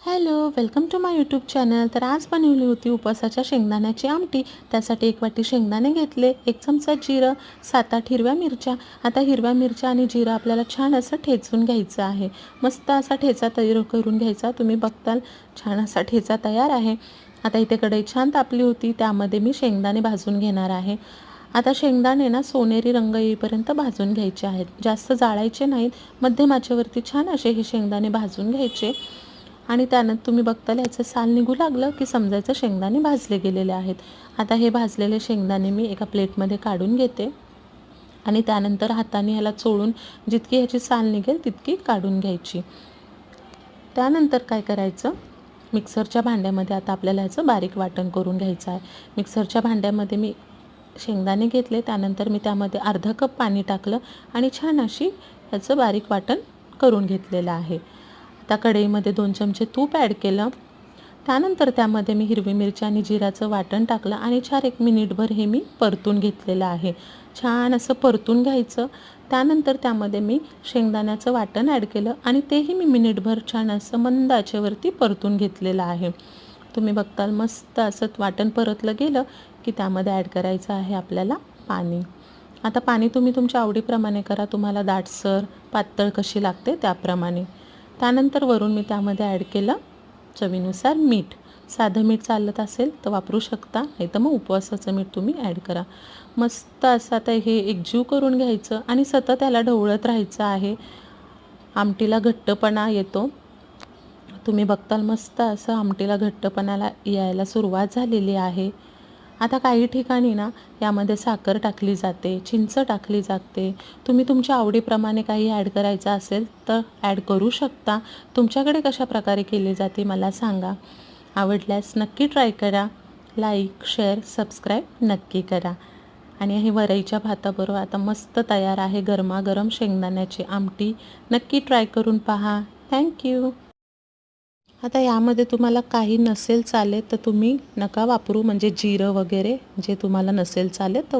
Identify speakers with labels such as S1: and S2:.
S1: Hello, welcome to my YouTube channel. तर आज बनवली होती उपवासाच्या शेंगदाण्याची आमटी. त्यासाठी 1 वाटी शेंगदाणे घेतले, 1 चमचा जिरं, 7-8 हिरव्या मिरच्या. आता हिरव्या मिरच्या आणि जिरं आपल्याला छान असं ठेचून घ्यायचं आहे. मस्त असा ठेचा तयार करून घ्यायचा. तुम्ही बघताल छान असा ठेचा तयार आहे. आता इथे कढई छान तापली होती, त्यामध्ये मी शेंगदाणे भाजून घेणार आहे. आता शेंगदाणे ना सोनेरी रंग येईपर्यंत भाजून घ्यायचे आहेत. जास्त जाळायचे नाहीत, मध्यम आचेवरती छान असे हे शेंगदाणे भाजून घ्यायचे. आणि त्यानंतर तुम्ही बघताल याचं साल निघू लागलं की समजायचं शेंगदाणे भाजले गेलेले आहेत. आता हे भाजलेले शेंगदाणे मी एका प्लेटमध्ये काढून घेते आणि त्यानंतर हाताने ह्याला चोळून जितकी ह्याची साल निघेल तितकी काढून घ्यायची. त्यानंतर काय करायचं, मिक्सरच्या भांड्यामध्ये आता आपल्याला ह्याचं बारीक वाटण करून घ्यायचं आहे. मिक्सरच्या भांड्यामध्ये मी शेंगदाणे घेतले, त्यानंतर मी त्यामध्ये अर्धा कप पाणी टाकलं आणि छान अशी ह्याचं बारीक वाटण करून घेतलेलं आहे. आता कढईमध्ये 2 चमचे तूप ॲड केलं. त्यानंतर त्यामध्ये मी हिरवी मिरची आणि जिऱ्याचं वाटण टाकलं आणि 1 मिनिटभर हे मी परतून घेतलेलं आहे. छान असं परतून घ्यायचं. त्यानंतर त्यामध्ये मी शेंगदाण्याचं वाटण ॲड केलं आणि तेही मी मिनिटभर छान असं मंद आचेवरती परतून घेतलेलं आहे. तुम्ही बघताल मस्त असं वाटण परतलं गेलं की त्यामध्ये ॲड करायचं आहे आपल्याला पाणी. आता पाणी तुम्ही तुमच्या आवडीप्रमाणे करा, तुम्हाला दाटसर पातळ कशी लागते त्याप्रमाणे. त्यानंतर वरून मी त्यामध्ये ॲड केलं चवीनुसार मीठ. साधं मीठ चालत असेल तर वापरू शकता, नाही तर मग उपवासाचं मीठ तुम्ही ॲड करा. मस्त असं आता हे एकजीव करून घ्यायचं आणि सतत त्याला ढवळत राहायचं आहे. आमटीला घट्टपणा येतो. तुम्ही बघताल मस्त असं आमटीला घट्टपणाला यायला सुरुवात झालेली आहे. आता काही ठिकाणी ना यामध्ये साखर टाकली जाते, चिंच टाकली जाते. तुम्ही तुमच्या आवडीप्रमाणे काही ॲड करायचं असेल तर ॲड करू शकता. तुमच्याकडे कशा प्रकारे केली जाते मला सांगा. आवडल्यास नक्की ट्राय करा. लाईक, शेअर, सबस्क्राईब नक्की करा. आणि हे वरईच्या भाताबरोबर आता मस्त तयार आहे गरमागरम शेंगदाण्याची आमटी. नक्की ट्राय करून पहा. थँक्यू. आता यामध्ये तुम्हाला काही नसेल चालेल तर तुम्ही नका वापरू, म्हणजे जिरं वगैरे जे तुम्हाला नसेल चालेल तर